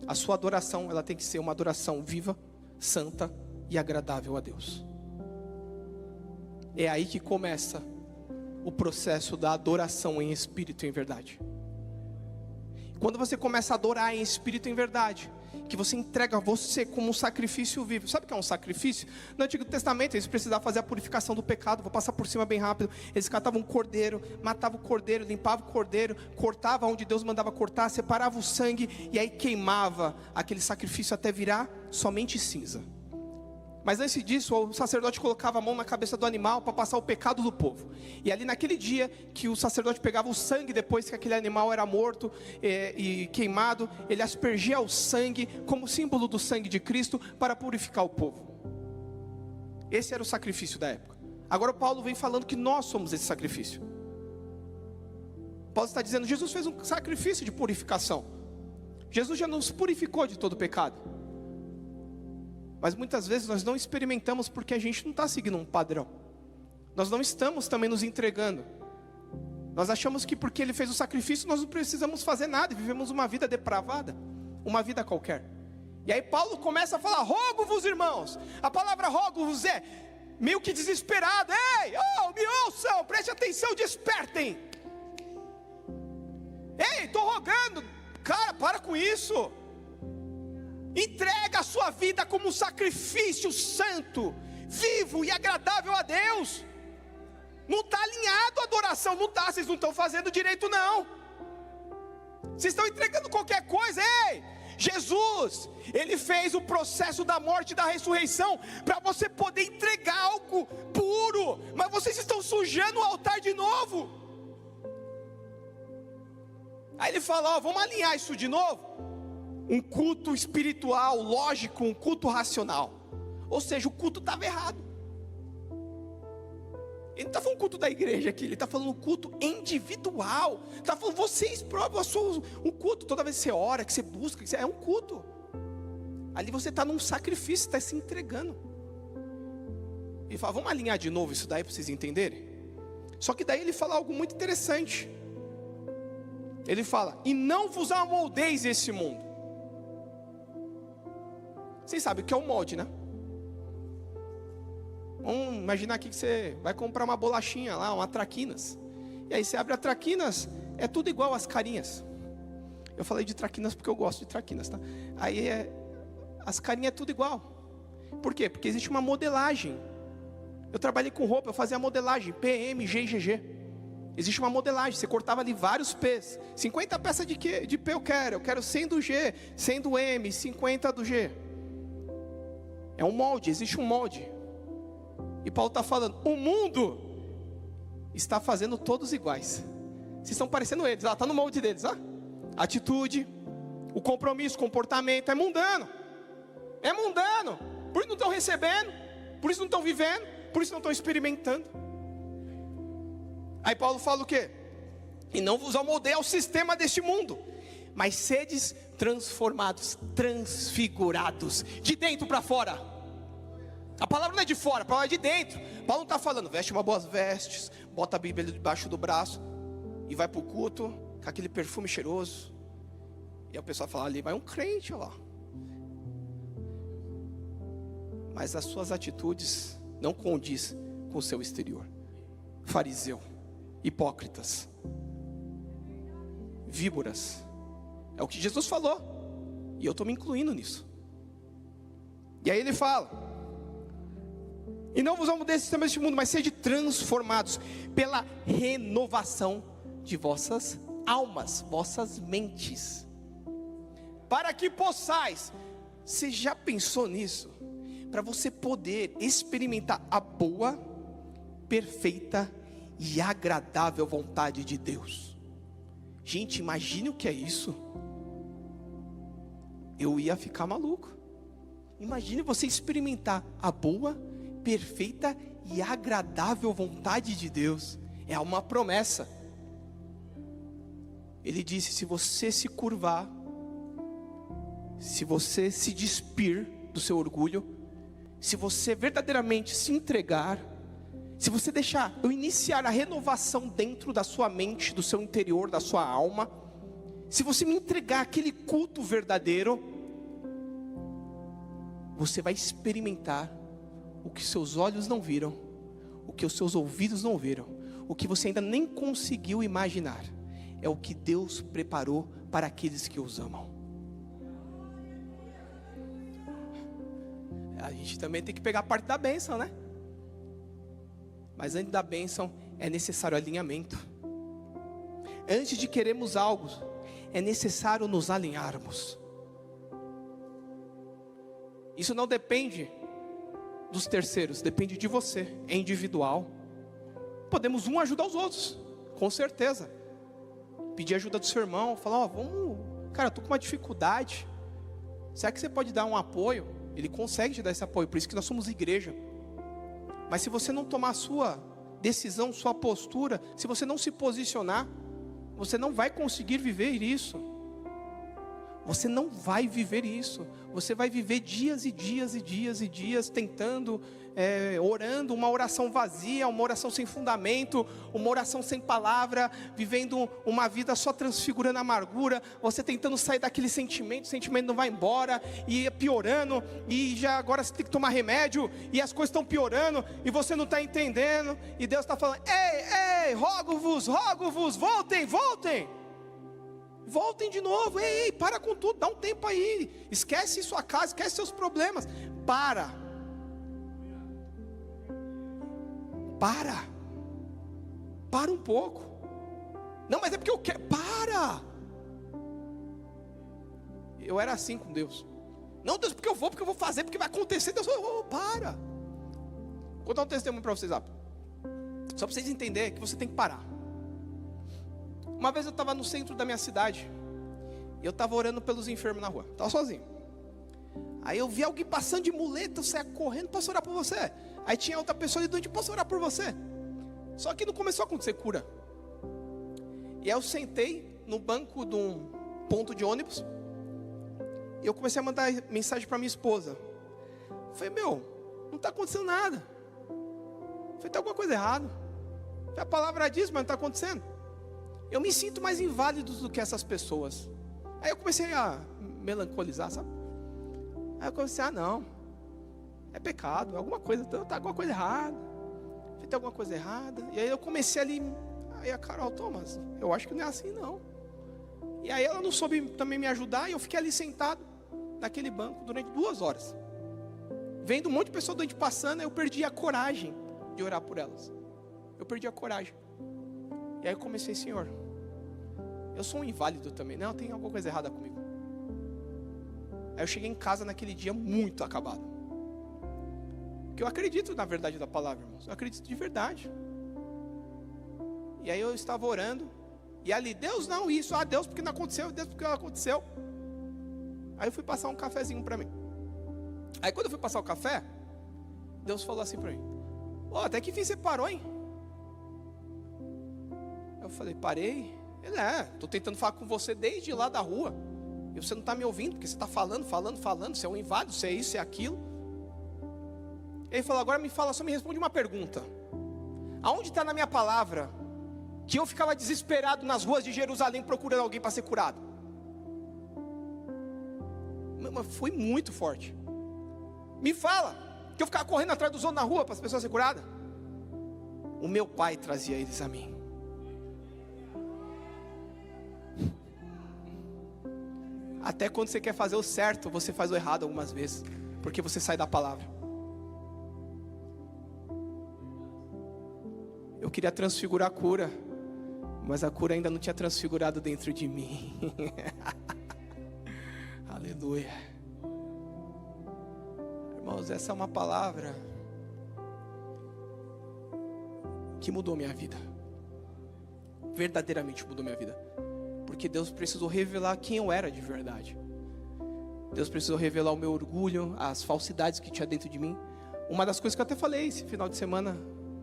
A sua adoração, ela tem que ser uma adoração viva, santa e agradável a Deus. É aí que começa o processo da adoração em espírito e em verdade. Quando você começa a adorar em espírito e em verdade, que você entrega você como um sacrifício vivo. Sabe o que é um sacrifício? No Antigo Testamento eles precisavam fazer a purificação do pecado. Vou passar por cima bem rápido. Eles catavam um cordeiro, matavam o cordeiro, limpavam o cordeiro, cortavam onde Deus mandava cortar, separava o sangue e aí queimava aquele sacrifício até virar somente cinza. Mas antes disso, o sacerdote colocava a mão na cabeça do animal para passar o pecado do povo. E ali naquele dia que o sacerdote pegava o sangue, depois que aquele animal era morto e queimado, ele aspergia o sangue como símbolo do sangue de Cristo para purificar o povo. Esse era o sacrifício da época. Agora o Paulo vem falando que nós somos esse sacrifício. Paulo está dizendo, Jesus fez um sacrifício de purificação. Jesus já nos purificou de todo pecado. Mas muitas vezes nós não experimentamos porque a gente não está seguindo um padrão. Nós não estamos também nos entregando. Nós achamos que porque Ele fez o sacrifício nós não precisamos fazer nada e vivemos uma vida depravada, uma vida qualquer. E aí Paulo começa a falar, rogo-vos irmãos. A palavra rogo-vos é meio que desesperado. Ei, me ouçam, preste atenção, despertem. Ei, estou rogando. Cara, para com isso. Entrega a sua vida como um sacrifício santo, vivo e agradável a Deus. Não está alinhado a adoração, não está, vocês não estão fazendo direito não. Vocês estão entregando qualquer coisa. Ei, Jesus, Ele fez o processo da morte e da ressurreição para você poder entregar algo puro. Mas vocês estão sujando o altar de novo. Aí Ele fala, vamos alinhar isso de novo. Um culto espiritual, lógico, um culto racional. Ou seja, o culto estava errado. Ele não está falando culto da igreja aqui, ele está falando culto individual. Está falando vocês próprios, um culto. Toda vez que você ora, que você busca, é um culto. Ali você está num sacrifício, está se entregando. Ele fala, vamos alinhar de novo isso daí para vocês entenderem. Só que daí ele fala algo muito interessante. Ele fala, e não vos amoldeis esse mundo. Vocês sabem o que é um molde, né? Vamos imaginar aqui que você vai comprar uma bolachinha lá, uma traquinas. E aí você abre a traquinas, é tudo igual as carinhas. Eu falei de traquinas porque eu gosto de traquinas, tá? Aí as carinhas é tudo igual. Por quê? Porque existe uma modelagem. Eu trabalhei com roupa, eu fazia modelagem, PM, G e GG. Existe uma modelagem, você cortava ali vários P's. 50 peças de P eu quero 100 do G, 100 do M, 50 do G. É um molde, existe um molde. E Paulo está falando, o mundo está fazendo todos iguais. Vocês estão parecendo eles, está no molde deles, ó. Atitude, o compromisso, o comportamento é mundano. É mundano. Por isso não estão recebendo, por isso não estão vivendo, por isso não estão experimentando. Aí Paulo fala o quê? E não vos amoldeis ao sistema deste mundo, mas sedes transformados, transfigurados, de dentro para fora. A palavra não é de fora, a palavra é de dentro. Paulo não está falando, veste uma boas vestes, bota a Bíblia debaixo do braço e vai para o culto com aquele perfume cheiroso. E a pessoa fala, ali vai um crente, olha lá. Mas as suas atitudes não condiz com o seu exterior. Fariseu, hipócritas, víboras. É o que Jesus falou. E eu estou me incluindo nisso. E aí ele fala: e não vos amoldei sistema deste mundo, mas sede transformados pela renovação de vossas almas, vossas mentes, para que possais. Você já pensou nisso? Para você poder experimentar a boa, perfeita e agradável vontade de Deus. Gente, imagine o que é isso. Eu ia ficar maluco. Imagine você experimentar a boa, perfeita e agradável vontade de Deus. É uma promessa. Ele disse: se você se curvar, se você se despir do seu orgulho, se você verdadeiramente se entregar, se você deixar eu iniciar a renovação dentro da sua mente, do seu interior, da sua alma, se você me entregar aquele culto verdadeiro, você vai experimentar o que seus olhos não viram, o que os seus ouvidos não viram, o que você ainda nem conseguiu imaginar. É o que Deus preparou para aqueles que os amam. A gente também tem que pegar a parte da bênção, né? Mas antes da bênção é necessário alinhamento. Antes de querermos algo, é necessário nos alinharmos. Isso não depende dos terceiros, depende de você, é individual. Podemos um ajudar os outros, com certeza. Pedir ajuda do seu irmão, falar: cara, eu estou com uma dificuldade. Será que você pode dar um apoio? Ele consegue te dar esse apoio, por isso que nós somos igreja. Mas se você não tomar a sua decisão, sua postura, se você não se posicionar, você não vai conseguir viver isso. Você não vai viver isso. Você vai viver dias e dias e dias e dias tentando, orando uma oração vazia, uma oração sem fundamento, uma oração sem palavra, vivendo uma vida só transfigurando a amargura, você tentando sair daquele sentimento, o sentimento não vai embora, e é piorando, e já agora você tem que tomar remédio, e as coisas estão piorando, e você não está entendendo, e Deus está falando: ei, rogo-vos, voltem. Voltem de novo, ei, para com tudo, dá um tempo aí, esquece sua casa, esquece seus problemas, para um pouco. Não, mas é porque eu quero, eu era assim com Deus. Não, Deus, porque eu vou fazer, porque vai acontecer. Deus, para. Vou contar um testemunho para vocês, só para vocês entenderem que você tem que parar. Uma vez eu estava no centro da minha cidade, e eu estava orando pelos enfermos na rua, estava sozinho. Aí eu vi alguém passando de muleta, eu saia correndo: posso orar por você? Aí tinha outra pessoa ali doente: posso orar por você? Só que não começou a acontecer cura. E aí eu sentei no banco de um ponto de ônibus, e eu comecei a mandar mensagem para minha esposa. Eu falei: não está acontecendo nada. Eu falei: tem alguma coisa errada. A palavra diz, mas não está acontecendo. Eu me sinto mais inválido do que essas pessoas. Aí eu comecei a melancolizar, sabe? Aí eu comecei: não, é pecado, alguma coisa, tá alguma coisa errada. Tem alguma coisa errada. E aí eu comecei ali. Aí a Carol: Thomas, eu acho que não é assim não. E aí ela não soube também me ajudar, e eu fiquei ali sentado naquele banco durante 2 horas, vendo um monte de pessoa doente passando. Aí eu perdi a coragem de orar por elas. Eu perdi a coragem. E aí eu comecei: Senhor, eu sou um inválido também. Não, tem alguma coisa errada comigo. Aí eu cheguei em casa naquele dia muito acabado. Porque eu acredito na verdade da palavra, irmãos. Eu acredito de verdade. E aí eu estava orando, e ali: Deus, não isso, Deus porque não aconteceu, Deus porque não aconteceu. Aí eu fui passar um cafezinho para mim. Aí quando eu fui passar o café, Deus falou assim para mim: até que fim você parou, hein? Eu falei: parei. Ele: estou tentando falar com você desde lá da rua, e você não está me ouvindo, porque você está falando, você é um inválido, você é isso, você é aquilo. Ele falou: agora só me responde uma pergunta. Aonde está na minha palavra que eu ficava desesperado nas ruas de Jerusalém procurando alguém para ser curado? Mas foi muito forte. Me fala que eu ficava correndo atrás dos outros na rua para as pessoas serem curadas. O meu pai trazia eles a mim. Há Até quando você quer fazer o certo, você faz o errado algumas vezes, porque você sai da palavra. Eu queria transfigurar a cura, mas a cura ainda não tinha transfigurado dentro de mim. Aleluia. Irmãos, essa é uma palavra que mudou minha vida. Verdadeiramente mudou minha vida. Porque Deus precisou revelar quem eu era de verdade. Deus precisou revelar o meu orgulho, as falsidades que tinha dentro de mim. Uma das coisas que eu até falei esse final de semana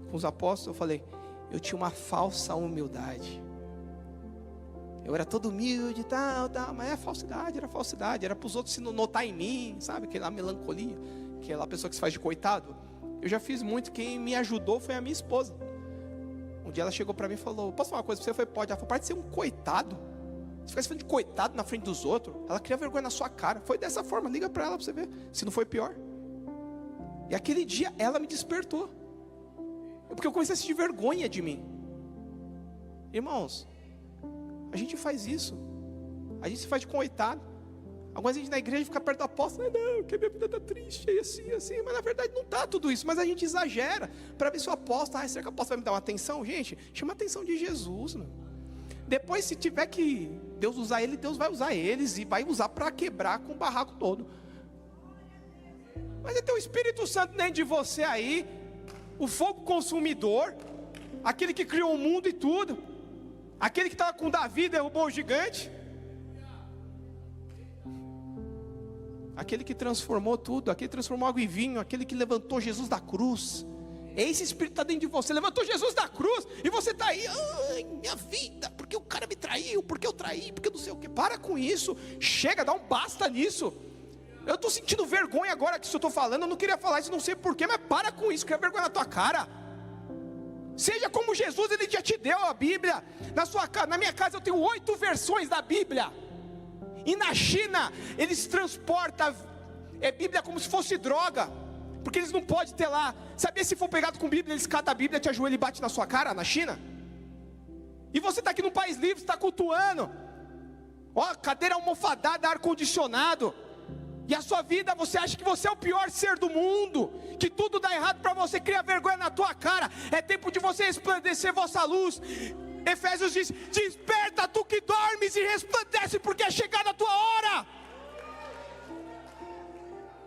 com os apóstolos, eu falei, eu tinha uma falsa humildade. Eu era todo humilde e tal, mas era falsidade. Era para os outros se notar em mim, sabe? Aquela melancolia, aquela pessoa que se faz de coitado. Eu já fiz muito, quem me ajudou foi a minha esposa. Um dia ela chegou para mim e falou, posso falar uma coisa para você? Eu falei, pode. Ela falou, para de ser um coitado. Você fica se falando de coitado na frente dos outros. Ela cria vergonha na sua cara. Foi dessa forma, liga para ela para você ver se não foi pior. E aquele dia ela me despertou. Porque eu comecei a sentir vergonha de mim. Irmãos, a gente faz isso. A gente se faz de coitado. Algumas vezes na igreja fica perto do apóstolo, não, que a minha vida está triste, e assim, mas na verdade não está tudo isso, mas a gente exagera, para ver se o apóstolo, será que o apóstolo vai me dar uma atenção? Gente, chama a atenção de Jesus, meu. Depois se tiver que Deus usar ele, Deus vai usar eles, e vai usar para quebrar com o barraco todo. Mas é ter o Espírito Santo dentro de você aí, o fogo consumidor, aquele que criou o mundo e tudo, aquele que estava com Davi, derrubou o gigante, aquele que transformou tudo, aquele que transformou água em vinho, aquele que levantou Jesus da cruz. Esse Espírito está dentro de você, levantou Jesus da cruz, e você está aí, ai, minha vida, porque o cara me traiu, porque eu traí, porque não sei o que. Para com isso, chega, dá um basta nisso. Eu estou sentindo vergonha agora que isso eu estou falando, eu não queria falar isso, não sei porquê, mas para com isso, cria vergonha na tua cara. Seja como Jesus, Ele já te deu a Bíblia. Na minha casa eu tenho 8 versões da Bíblia. E na China, eles transportam a Bíblia como se fosse droga, porque eles não podem ter lá. Sabia, se for pegado com Bíblia, eles catam a Bíblia, te ajoelham e bate na sua cara, na China. E você está aqui no país livre, está cultuando, ó, cadeira almofadada, ar-condicionado, e a sua vida, você acha que você é o pior ser do mundo, que tudo dá errado para você, cria vergonha na tua cara. É tempo de você resplandecer vossa luz. Efésios diz, desperta tu que dormes e resplandece, porque é chegada a tua hora.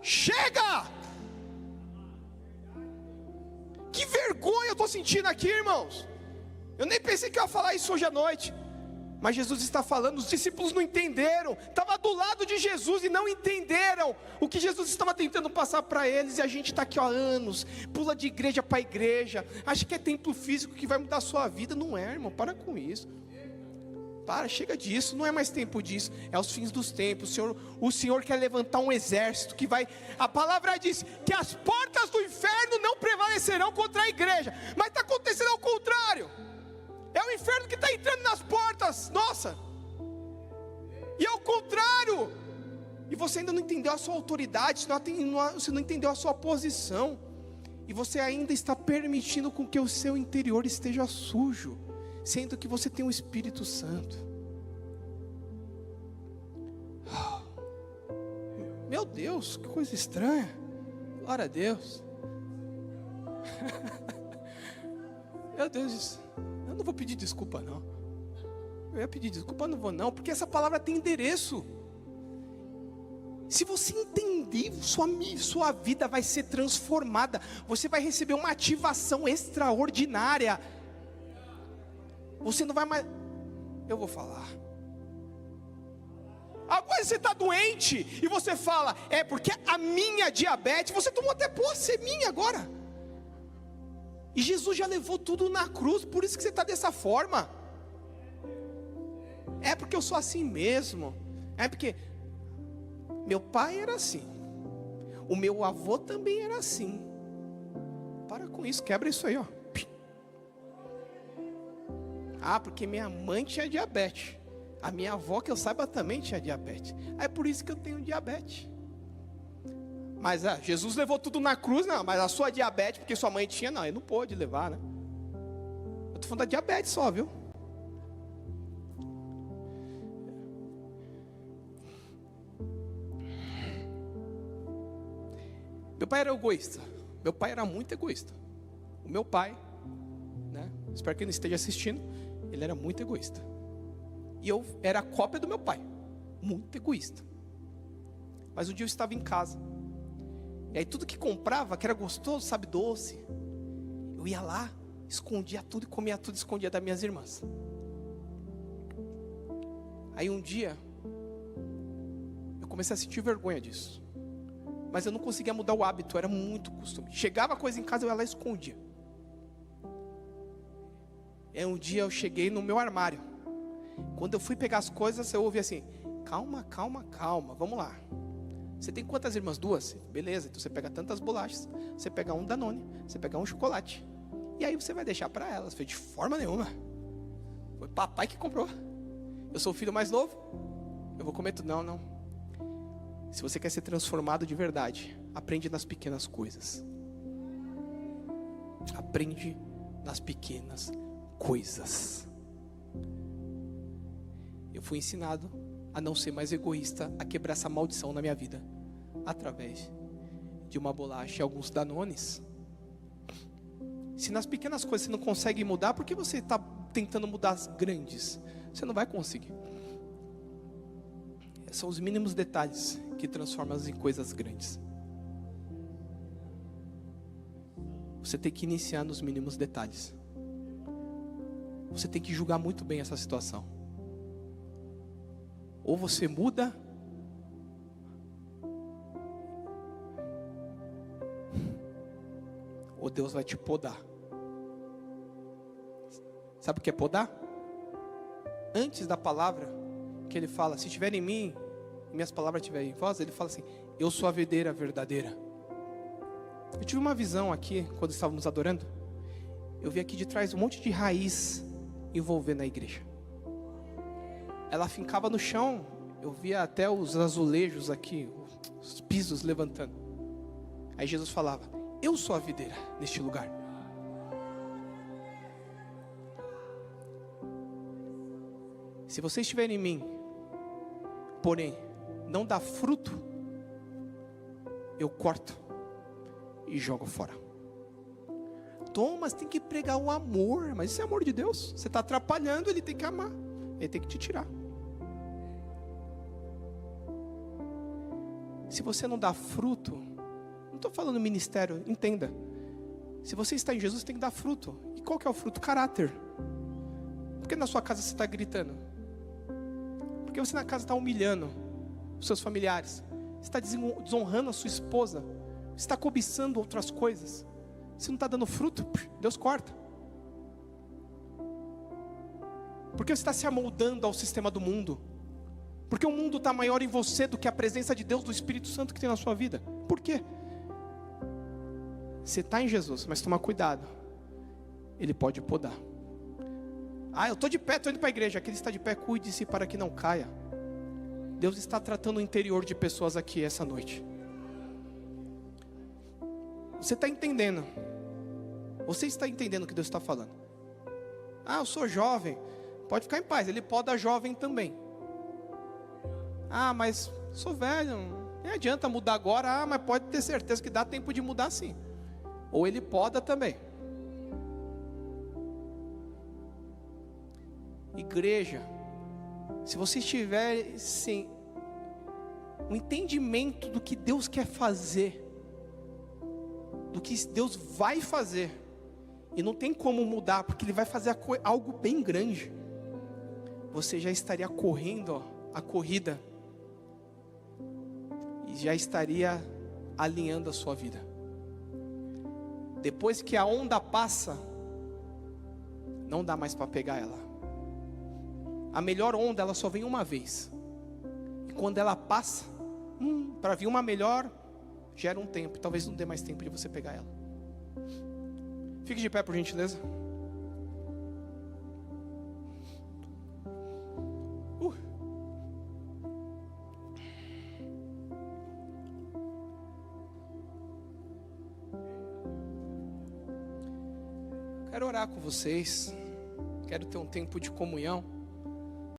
Chega! Que vergonha eu estou sentindo aqui, irmãos. Eu nem pensei que eu ia falar isso hoje à noite, mas Jesus está falando, os discípulos não entenderam, estava do lado de Jesus e não entenderam o que Jesus estava tentando passar para eles. E a gente está aqui há anos, pula de igreja para igreja, acha que é templo físico que vai mudar a sua vida. Não é, irmão, para com isso. Para, chega disso, não é mais tempo disso, é os fins dos tempos. O Senhor quer levantar um exército que vai, a palavra diz que as portas do inferno não prevalecerão contra a igreja, mas está acontecendo ao contrário. É o inferno que está entrando nas portas, nossa, e ao contrário, e você ainda não entendeu a sua autoridade, você não entendeu a sua posição, e você ainda está permitindo com que o seu interior esteja sujo, sendo que você tem o Espírito Santo. Meu Deus, que coisa estranha. Glória a Deus. Meu Deus, eu não vou pedir desculpa não. Eu ia pedir desculpa, não vou não, porque essa palavra tem endereço. Se você entender, sua vida vai ser transformada. Você vai receber uma ativação extraordinária. Você não vai mais... Eu vou falar. Agora você está doente e você fala, é porque a minha diabetes, você tomou até posse, é minha agora. E Jesus já levou tudo na cruz, por isso que você está dessa forma. É porque eu sou assim mesmo. É porque meu pai era assim, o meu avô também era assim. Para com isso, quebra isso aí, ó. Ah, porque minha mãe tinha diabetes. A minha avó, que eu saiba, também tinha diabetes. É por isso que eu tenho diabetes. Mas Jesus levou tudo na cruz, não. Mas a sua diabetes, porque sua mãe tinha, não, ele não pôde levar, né? Eu estou falando da diabetes só, viu? pai era egoísta. Meu pai era muito egoísta. O meu pai, né? Espero que ele não esteja assistindo. Ele era muito egoísta. E eu era a cópia do meu pai. Muito egoísta. Mas um dia eu estava em casa. E aí tudo que comprava, que era gostoso, sabe, doce, eu ia lá, escondia tudo e comia tudo, escondia das minhas irmãs. Aí um dia, eu comecei a sentir vergonha disso. Mas eu não conseguia mudar o hábito, era muito costume. Chegava coisa em casa, eu ia lá e escondia. E aí um dia eu cheguei no meu armário. Quando eu fui pegar as coisas, eu ouvi assim: calma, calma, calma, vamos lá. Você tem quantas irmãs? 2? Beleza, então você pega tantas bolachas, você pega um Danone, você pega um chocolate. E aí você vai deixar para elas. Foi de forma nenhuma. Foi papai que comprou. Eu sou o filho mais novo. Eu vou comer tudo. Não, não. Se você quer ser transformado de verdade, aprende nas pequenas coisas. Aprende nas pequenas coisas. Eu fui ensinado a não ser mais egoísta, a quebrar essa maldição na minha vida, através de uma bolacha e alguns Danones. Se nas pequenas coisas você não consegue mudar, por que você está tentando mudar as grandes? Você não vai conseguir. São os mínimos detalhes que transformam em coisas grandes. Você tem que iniciar nos mínimos detalhes. Você tem que julgar muito bem essa situação. Ou você muda, ou Deus vai te podar. Sabe o que é podar? Antes da palavra que ele fala, se estiver em mim, e minhas palavras estiverem em vós, ele fala assim: eu sou a videira verdadeira. Eu tive uma visão aqui, quando estávamos adorando. Eu vi aqui de trás um monte de raiz envolvendo a igreja. Ela fincava no chão, eu via até os azulejos aqui, os pisos levantando. Aí Jesus falava: eu sou a videira neste lugar. Se você estiver em mim, porém não dá fruto, eu corto e jogo fora. Thomas, tem que pregar o amor. Mas isso é amor de Deus. Você está atrapalhando, ele tem que amar. Ele tem que te tirar. Se você não dá fruto, não estou falando ministério, entenda. Se você está em Jesus, tem que dar fruto. E qual que é o fruto? Caráter. Por que na sua casa você está gritando? Porque você na casa está humilhando os seus familiares. Você está desonrando a sua esposa. Você está cobiçando outras coisas. Se não está dando fruto, Deus corta. Porque você está se amoldando ao sistema do mundo. Porque o mundo está maior em você do que a presença de Deus, do Espírito Santo que tem na sua vida. Por quê? Você está em Jesus, mas toma cuidado. Ele pode podar. Eu estou de pé, estou indo para a igreja. Aquele está de pé, cuide-se para que não caia. Deus está tratando o interior de pessoas aqui essa noite. Você está entendendo? Você está entendendo o que Deus está falando? Eu sou jovem. Pode ficar em paz, ele poda jovem também. Mas sou velho, não adianta mudar agora. Mas pode ter certeza que dá tempo de mudar sim. Ou ele poda também. Igreja, se você estiver sem um entendimento do que Deus quer fazer, do que Deus vai fazer, e não tem como mudar, porque Ele vai fazer algo bem grande, você já estaria correndo a corrida, e já estaria alinhando a sua vida. Depois que a onda passa, não dá mais para pegar ela. A melhor onda, ela só vem uma vez. E quando ela passa, para vir uma melhor, gera um tempo. Talvez não dê mais tempo de você pegar ela. Fique de pé, por gentileza. Quero orar com vocês. Quero ter um tempo de comunhão.